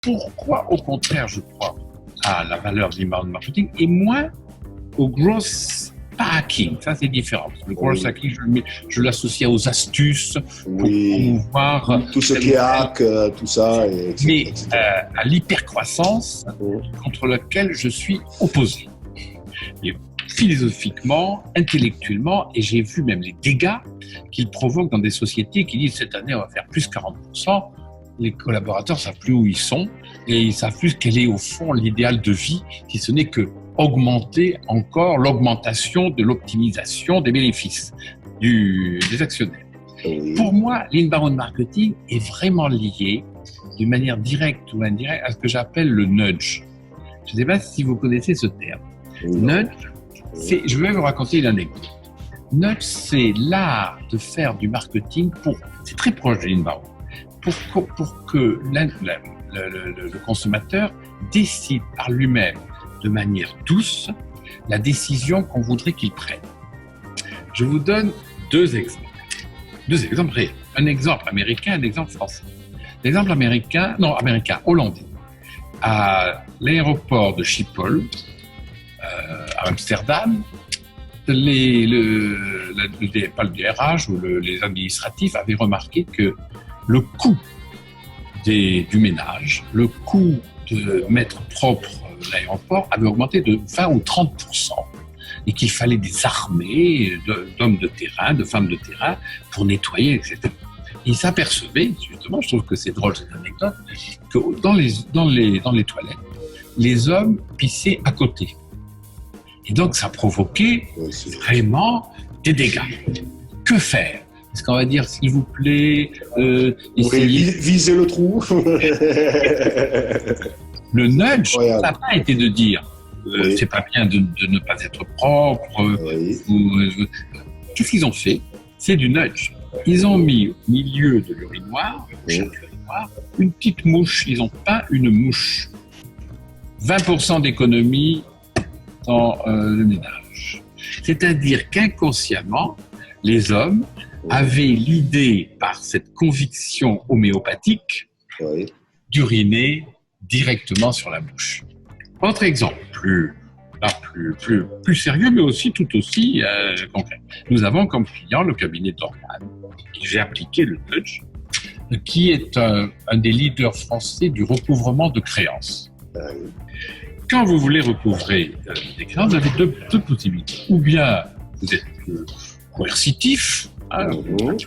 pourquoi, au contraire, je crois à la valeur de l'inbound marketing et moins au growth hacking. Ça, c'est différent. Le growth hacking, je l'associe aux astuces pour promouvoir tout ce qui est hack, tout ça. Mais à l'hypercroissance contre laquelle je suis opposé. Et philosophiquement, intellectuellement, et j'ai vu même les dégâts qu'il provoque dans des sociétés qui disent cette année on va faire plus 40%. Les collaborateurs ne savent plus où ils sont et ils ne savent plus quel est au fond l'idéal de vie, si ce n'est que augmenter encore l'augmentation de l'optimisation des bénéfices des actionnaires. Pour moi, l'inbound marketing est vraiment lié d'une manière directe ou indirecte à ce que j'appelle le nudge. Je ne sais pas si vous connaissez ce terme. Nudge, je vais vous raconter une anecdote. Nudge, c'est l'art de faire du marketing c'est très proche de l'inbound, pour que le consommateur décide par lui-même de manière douce la décision qu'on voudrait qu'il prenne. Je vous donne deux exemples réels. Un exemple américain, un exemple français. L'exemple hollandais. À l'aéroport de Schiphol, à Amsterdam, pas le DRH ou les administratifs avaient remarqué que le coût du ménage, le coût de mettre propre l'aéroport avait augmenté de 20 ou 30% et qu'il fallait des armées d'hommes de terrain, de femmes de terrain pour nettoyer, etc. Ils s'apercevaient, justement, je trouve que c'est drôle cette anecdote, que dans les toilettes, les hommes pissaient à côté. Et donc ça provoquait vraiment des dégâts. Que faire ? Est-ce qu'on va dire, s'il vous plaît, visez le trou. Le nudge, ça n'a pas été de dire c'est pas bien de ne pas être propre. Qu'est-ce qu'ils ont fait ? C'est du nudge. Ils ont mis au milieu de l'urinoir, une petite mouche. Ils ont peint une mouche. 20% d'économie dans le ménage. C'est-à-dire qu'inconsciemment, les hommes avaient l'idée, par cette conviction homéopathique, d'uriner directement sur la bouche. Autre exemple, plus sérieux, mais aussi tout aussi concret. Nous avons comme client le cabinet Dorman, qui j'ai appliqué le nudge, qui est un des leaders français du recouvrement de créances. Quand vous voulez recouvrer des créances, vous avez deux possibilités. Ou bien vous êtes coercitif,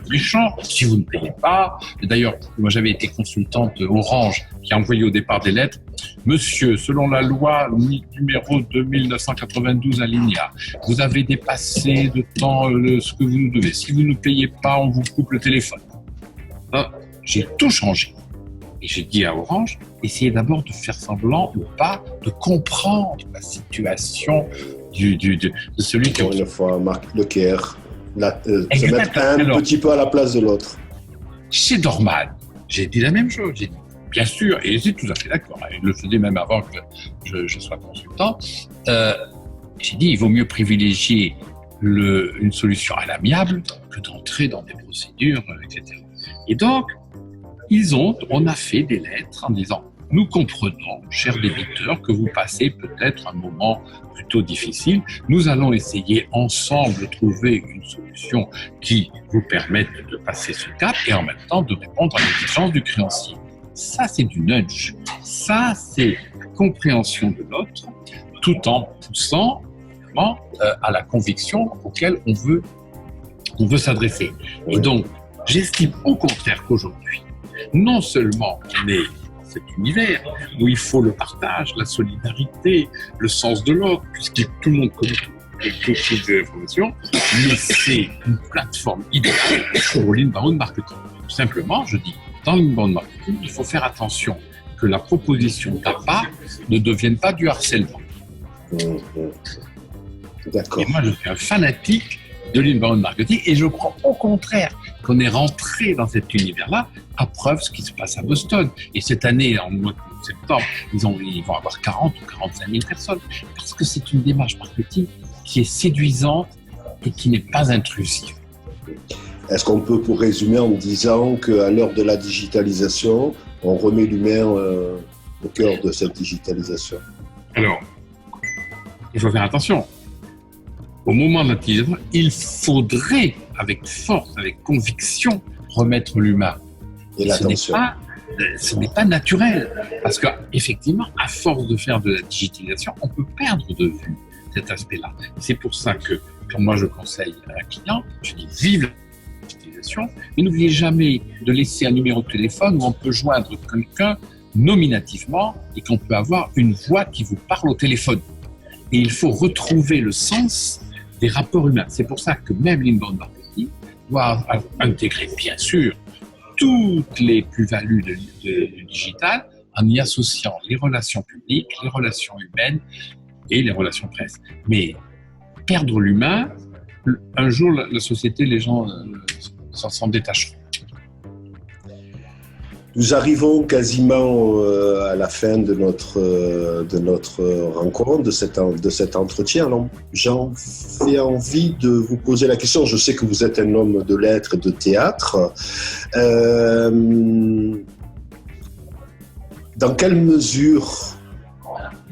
méchant, si vous ne payez pas. Et d'ailleurs, moi j'avais été consultante Orange qui a envoyé au départ des lettres. Monsieur, selon la loi numéro 2992 alinéa, vous avez dépassé de temps ce que vous nous devez. Si vous ne payez pas, on vous coupe le téléphone. J'ai tout changé. Et j'ai dit à Orange, essayez d'abord de faire semblant ou pas de comprendre la situation de celui qui... Encore une fois, Marc Leclerc, se mettre un petit peu à la place de l'autre. Chez Dorman, j'ai dit la même chose. J'ai dit, bien sûr, et j'étais tout à fait d'accord. Il le faisait même avant que je sois consultant. J'ai dit, il vaut mieux privilégier une solution à l'amiable que d'entrer dans des procédures, etc. Et donc, on a fait des lettres en disant « Nous comprenons, cher débiteur, que vous passez peut-être un moment plutôt difficile. Nous allons essayer ensemble de trouver une solution qui vous permette de passer ce cap et en même temps de répondre à l'exigence du créancier. » Ça, c'est du nudge. Ça, c'est la compréhension de l'autre tout en poussant à la conviction auquel on veut s'adresser. Et donc, j'estime au contraire qu'aujourd'hui, non seulement on est dans cet univers où il faut le partage, la solidarité, le sens de l'autre, puisque tout le monde connaît toutes les informations, mais c'est une plateforme idéale pour l'inbound marketing. Tout simplement, je dis, dans l'inbound marketing, il faut faire attention que la proposition d'appât ne devienne pas du harcèlement. D'accord. Et moi, je suis un fanatique de l'inbound marketing et je crois au contraire qu'on est rentré dans cet univers-là, à preuve ce qui se passe à Boston. Et cette année, en mois de septembre, ils vont avoir 40 ou 45 000 personnes parce que c'est une démarche marketing qui est séduisante et qui n'est pas intrusive. Est-ce qu'on peut, pour résumer, en disant qu'à l'heure de la digitalisation, on remet l'humain au cœur de cette digitalisation? Alors, il faut faire attention. Au moment de la digitalisation, il faudrait, avec force, avec conviction, remettre l'humain. Et l'attention. Ce n'est pas naturel. Parce qu'effectivement, à force de faire de la digitalisation, on peut perdre de vue cet aspect-là. C'est pour ça que, quand moi je conseille à un client, je dis vive la digitalisation, mais n'oubliez jamais de laisser un numéro de téléphone où on peut joindre quelqu'un nominativement et qu'on peut avoir une voix qui vous parle au téléphone. Et il faut retrouver le sens des rapports humains. C'est pour ça que même l'inbound marketing doit intégrer, bien sûr, toutes les plus-values du digital en y associant les relations publiques, les relations humaines et les relations presse. Mais perdre l'humain, un jour, la société, les gens s'en détacheront. Nous arrivons quasiment à la fin de notre rencontre, de cet entretien. Alors, j'ai envie de vous poser la question. Je sais que vous êtes un homme de lettres et de théâtre. Dans quelle mesure,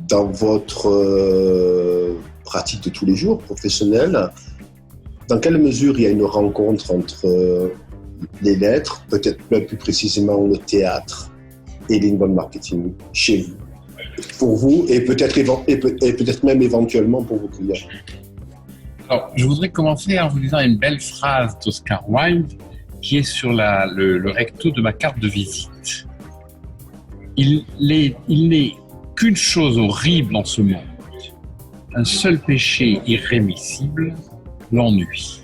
dans votre pratique de tous les jours professionnelle, dans quelle mesure il y a une rencontre entre les lettres, peut-être même plus précisément le théâtre et l'inbound marketing chez vous, pour vous et peut-être même éventuellement pour vos clients? Alors, je voudrais commencer en vous disant une belle phrase d'Oscar Wilde qui est sur le recto de ma carte de visite. Il n'est qu'une chose horrible en ce monde, un seul péché irrémissible, l'ennui.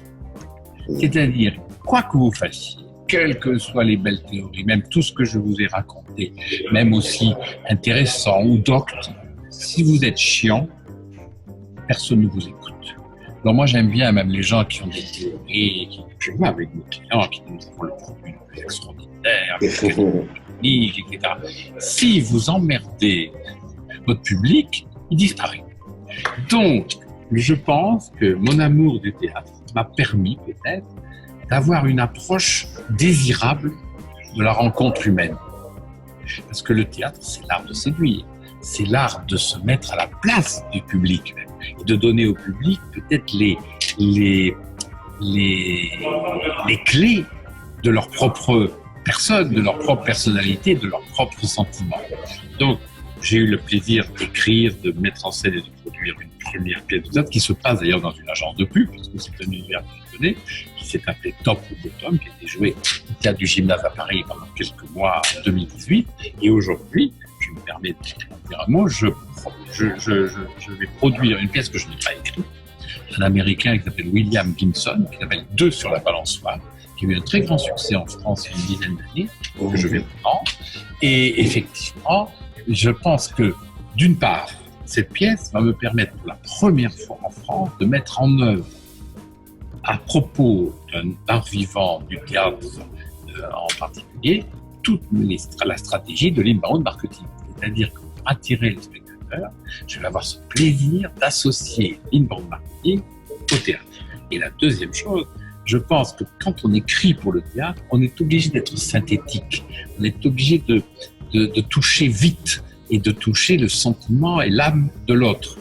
C'est-à-dire, quoi que vous fassiez, quelles que soient les belles théories, même tout ce que je vous ai raconté, même aussi intéressant ou docte, si vous êtes chiant, personne ne vous écoute. Alors moi j'aime bien même les gens qui ont des théories, je vois avec nos clients qui nous avons le produit le plus extraordinaire, technique, etc. Si vous emmerdez votre public, il disparaît. Donc, je pense que mon amour du théâtre m'a permis peut-être d'avoir une approche désirable de la rencontre humaine. Parce que le théâtre, c'est l'art de séduire, c'est l'art de se mettre à la place du public même, et de donner au public peut-être les clés de leur propre personne, de leur propre personnalité, de leurs propres sentiments. Donc, j'ai eu le plaisir d'écrire, de mettre en scène et de produire une première pièce de théâtre qui se passe d'ailleurs dans une agence de pub, parce que c'est un univers que je connais, qui s'est appelé Top ou Bottom, qui a été joué au théâtre du Gymnase à Paris pendant quelques mois en 2018. Et aujourd'hui, je me permets de dire un mot, je vais produire une pièce que je n'ai pas écrite, un Américain qui s'appelle William Gibson, qui s'appelle Deux sur la balançoire, qui a eu un très grand succès en France il y a une dizaine d'années, que je vais reprendre. Et effectivement, je pense que, d'une part, cette pièce va me permettre pour la première fois en France de mettre en œuvre, à propos d'un art vivant du théâtre en particulier, toute la stratégie de l'inbound marketing. C'est-à-dire que pour attirer les spectateurs, je vais avoir ce plaisir d'associer l'inbound marketing au théâtre. Et la deuxième chose, je pense que quand on écrit pour le théâtre, on est obligé d'être synthétique. On est obligé de toucher vite et de toucher le sentiment et l'âme de l'autre,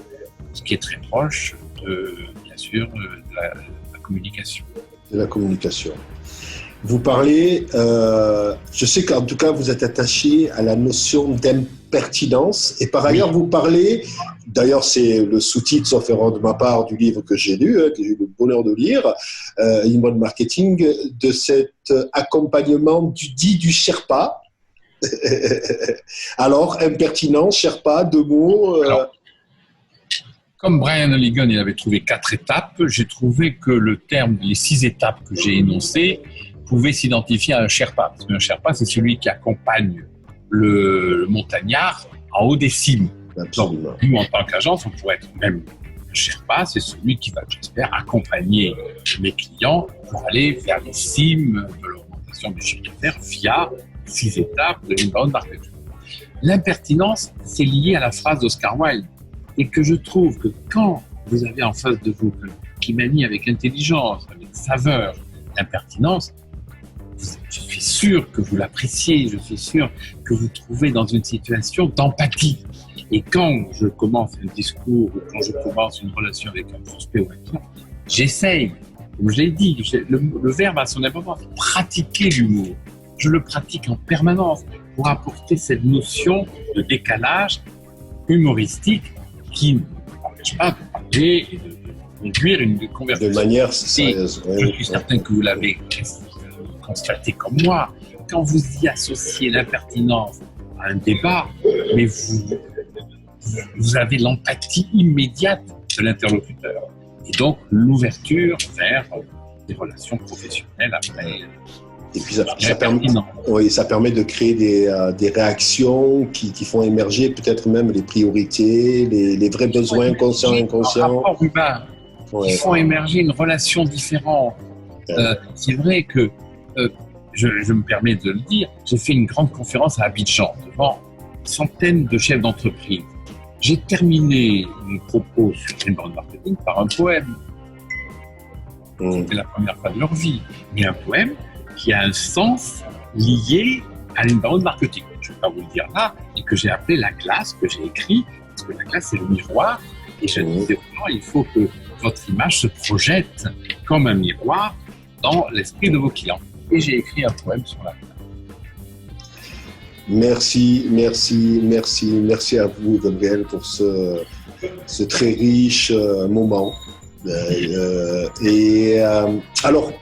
ce qui est très proche, bien sûr, de la communication. De la communication. Vous parlez, je sais qu'en tout cas vous êtes attaché à la notion d'impertinence et par ailleurs vous parlez, d'ailleurs c'est le sous-titre sauf erreur de ma part du livre que j'ai lu, que j'ai eu le bonheur de lire, Inbound Marketing, de cet accompagnement du Sherpa. Alors, impertinence, Sherpa, deux mots. Alors, comme Brian Halligan, il avait trouvé 4 étapes, j'ai trouvé que le terme, les 6 étapes que j'ai énoncées, pouvait s'identifier à un Sherpa. Parce qu'un Sherpa, c'est celui qui accompagne le montagnard en haut des cimes. Absolument. Donc, nous, en tant qu'agence, on pourrait être même un Sherpa, c'est celui qui va, j'espère, accompagner mes clients pour aller vers les cimes de l'augmentation du chiffre d'affaires via 6 étapes de l'inbound marketing. L'impertinence, c'est lié à la phrase d'Oscar Wilde, et que je trouve que quand vous avez en face de vous qui manie avec intelligence, avec saveur, l'impertinence, vous êtes suis sûr que vous l'appréciez, je suis sûr que vous trouvez dans une situation d'empathie. Et quand je commence un discours ou quand je commence une relation avec un prospect ou un client, j'essaye, comme je l'ai dit, le verbe a son importance, pratiquer l'humour. Je le pratique en permanence pour apporter cette notion de décalage humoristique qui ne m'empêche pas de parler et de conduire une conversation. De manière sérieuse. Je suis certain que vous l'avez constaté comme moi. Quand vous y associez l'impertinence à un débat, mais vous avez l'empathie immédiate de l'interlocuteur. Et donc, l'ouverture vers des relations professionnelles après. Et puis, ça permet de créer des réactions qui font émerger peut-être même les priorités, les vrais besoins conscients et inconscients. Rapport humain, qui font émerger une relation différente. C'est vrai que, je me permets de le dire, j'ai fait une grande conférence à Abidjan devant centaines de chefs d'entreprise. J'ai terminé mon propos sur l'inbound marketing par un poème. C'était la première fois de leur vie. Mais un poème qui a un sens lié à l'inbound marketing. Je ne vais pas vous le dire là, et que j'ai appelé la classe, que j'ai écrit, parce que la classe c'est le miroir. Et je disais vraiment, il faut que votre image se projette comme un miroir dans l'esprit de vos clients. Et j'ai écrit un poème sur la classe. Merci à vous, Gabriel, pour ce très riche moment. Alors,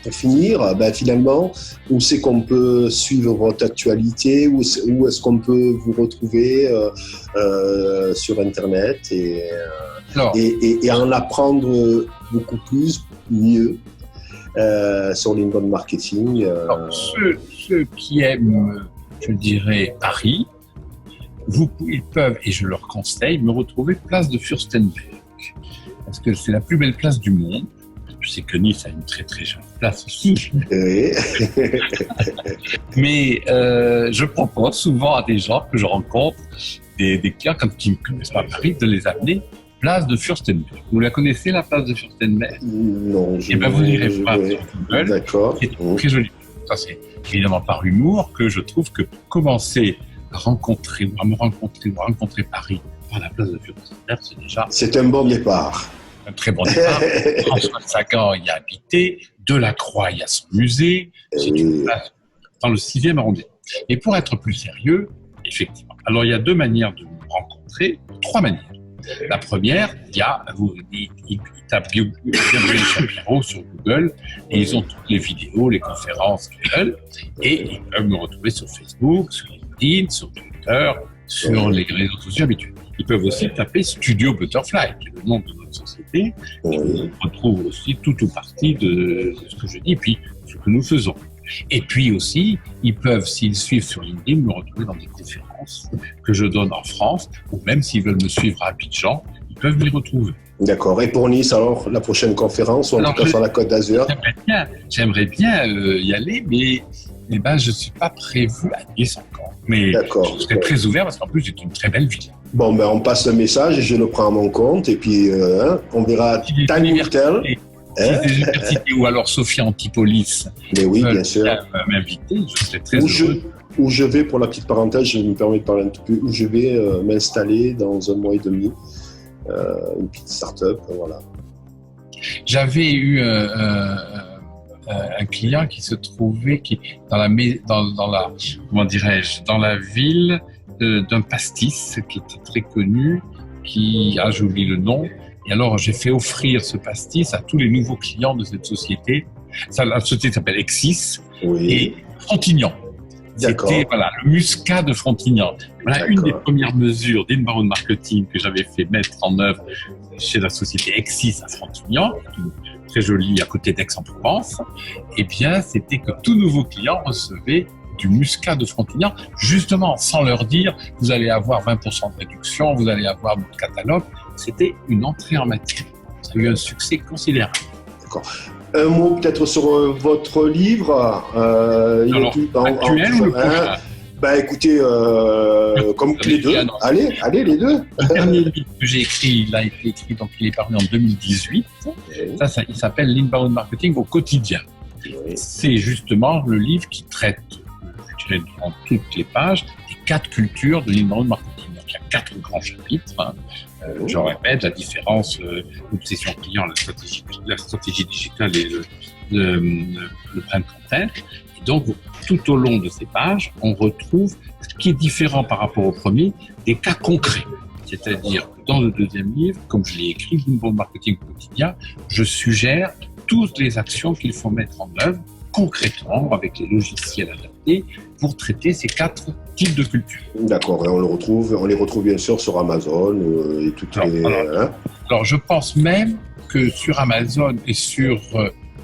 pour finir, finalement, où c'est qu'on peut suivre votre actualité, où est-ce qu'on peut vous retrouver sur Internet et en apprendre beaucoup plus, mieux sur l'inbound marketing. Alors, ceux qui aiment, je dirais, Paris, ils peuvent, et je leur conseille, me retrouver place de Fürstenberg, parce que c'est la plus belle place du monde. Je sais que Nice a une très très jolie place aussi. Oui. Mais je propose souvent à des gens que je rencontre, des clients qui ne connaissent pas Paris, de les amener place de Fürstenberg. Vous la connaissez, la place de Fürstenberg? Non. Eh bien, vous irez voir sur Google. D'accord. C'est très joli. Ça, c'est évidemment par humour que je trouve que commencer à me rencontrer Paris par la place de Fürstenberg, c'est déjà... C'est un bon départ. Un très bon départ. François Sagan y a habité, Delacroix y a son musée, c'est une place dans le 6e arrondissement. Et pour être plus sérieux, effectivement, alors il y a 2 manières de nous rencontrer, 3 manières. La première, ils tapent Gabriel Shapiro sur Google et ils ont toutes les vidéos, les conférences qu'ils veulent, et ils peuvent me retrouver sur Facebook, sur LinkedIn, sur Twitter, sur les réseaux sociaux habituels. Ils peuvent aussi taper Studio Butterfly, qui est le nom de notre société. Ils retrouvent aussi tout ou partie de ce que je dis, puis ce que nous faisons. Et puis aussi, ils peuvent, s'ils suivent sur LinkedIn, me retrouver dans des conférences que je donne en France, ou même s'ils veulent me suivre à Abidjan, ils peuvent m'y retrouver. D'accord. Et pour Nice, alors, la prochaine conférence, ou en tout cas sur la Côte d'Azur? J'aimerais bien y aller, mais je ne suis pas prévu à Nice encore. Mais je serai très ouvert parce qu'en plus, c'est une très belle ville. Bon, on passe le message et je le prends à mon compte, et puis on verra time will tell. Des universités ou alors Sophia Antipolis. Mais oui, bien sûr. M'inviter, je serais très heureux. Où je vais, pour la petite parenthèse, je me permets de parler un petit peu, où je vais m'installer dans 1 mois et demi, une petite start-up, voilà. J'avais eu un client qui se trouvait dans la ville d'un pastis qui était très connu, j'oublie le nom. Et alors, j'ai fait offrir ce pastis à tous les nouveaux clients de cette société. La société s'appelle Exis et Frontignan. D'accord. C'était le muscat de Frontignan. Voilà une des premières mesures d'inbound marketing que j'avais fait mettre en œuvre chez la société Exis à Frontignan, très jolie à côté d'Aix-en-Provence. Eh bien, c'était que tout nouveau client recevait du muscat de Frontignan, justement sans leur dire vous allez avoir 20% de réduction, vous allez avoir notre catalogue. C'était une entrée en matière. Ça a eu un succès considérable. D'accord. Un mot peut-être sur votre livre. Actuel ou le prochain? Écoutez, comme les deux. Allez, les deux. Le dernier livre que j'ai écrit, il a été écrit, donc il est paru en 2018. Ça, il s'appelle l'Inbound Marketing au quotidien. C'est justement le livre qui traite, je dirais, dans toutes les pages, des 4 cultures de l'inbound marketing. Donc, il y a 4 grands chapitres. Je répète, la différence, l'obsession client, la stratégie digitale et le brand content. Et donc, tout au long de ces pages, on retrouve ce qui est différent par rapport au premier, des cas concrets. C'est-à-dire que dans le deuxième livre, comme je l'ai écrit, l'inbound marketing quotidien, je suggère toutes les actions qu'il faut mettre en œuvre concrètement avec les logiciels adaptés pour traiter ces 4 types de cultures. D'accord, et on les retrouve bien sûr sur Amazon et toutes les... Alors, je pense même que sur Amazon et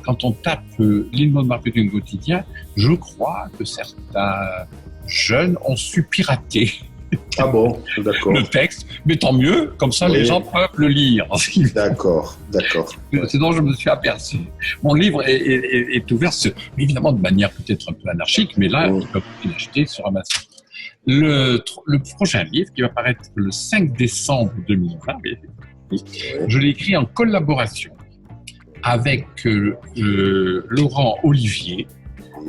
quand on tape l'inbound marketing quotidien, je crois que certains jeunes ont su pirater. Ah bon, d'accord. Le texte, mais tant mieux, comme ça les gens peuvent le lire. D'accord. C'est dont je me suis aperçu. Mon livre est ouvert, évidemment de manière peut-être un peu anarchique, mais là, ils peuvent l'acheter sur Amazon. Le prochain livre, qui va paraître le 5 décembre 2020, je l'ai écrit en collaboration avec Laurent Olivier,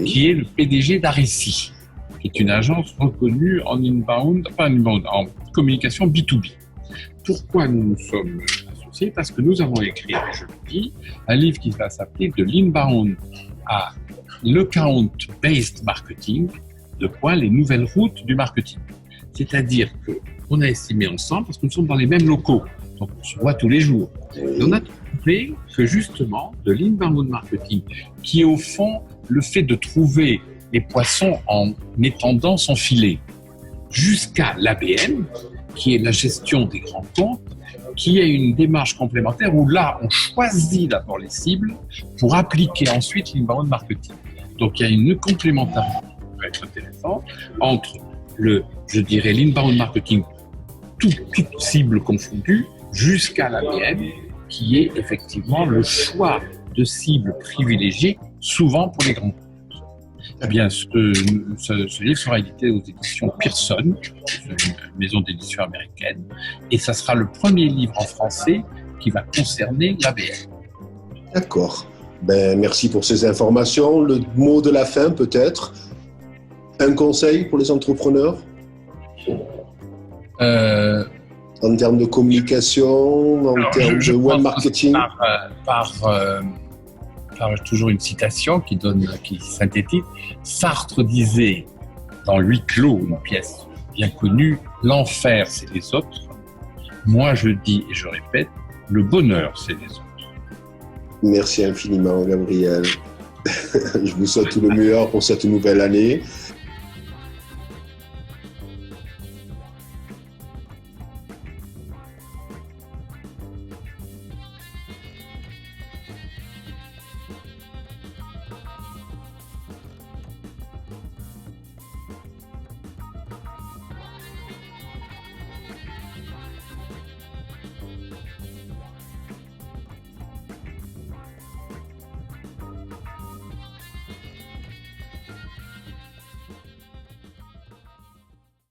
qui est le PDG d'Arecy, qui est une agence reconnue en en communication B2B. Pourquoi nous nous sommes associés? Parce que nous avons écrit, je le dis, un livre qui va s'appeler de l'inbound à l'account-based marketing, les nouvelles routes du marketing. C'est-à-dire qu'on a estimé ensemble, parce que nous sommes dans les mêmes locaux, donc on se voit tous les jours. Et on a trouvé que justement, de l'inbound marketing, qui est au fond le fait de trouver les poissons en étendant son filet, jusqu'à l'ABM, qui est la gestion des grands comptes, qui est une démarche complémentaire où là, on choisit d'abord les cibles pour appliquer ensuite l'inbound marketing. Donc, il y a une complémentarité qui peut être intéressante entre l'inbound marketing, toute cible confondue, jusqu'à l'ABM, qui est effectivement le choix de cibles privilégiées, souvent pour les grands comptes. Eh bien, ce livre sera édité aux éditions Pearson, une maison d'édition américaine, et ça sera le premier livre en français qui va concerner l'ABM. D'accord. Merci pour ces informations. Le mot de la fin, peut-être. Un conseil pour les entrepreneurs en termes de communication, en termes de web marketing. Toujours une citation qui synthétise. Sartre disait dans Huis clos, une pièce bien connue, l'enfer c'est les autres. Moi je dis et je répète, le bonheur c'est les autres. Merci infiniment Gabriel. Je vous souhaite tout le meilleur pour cette nouvelle année.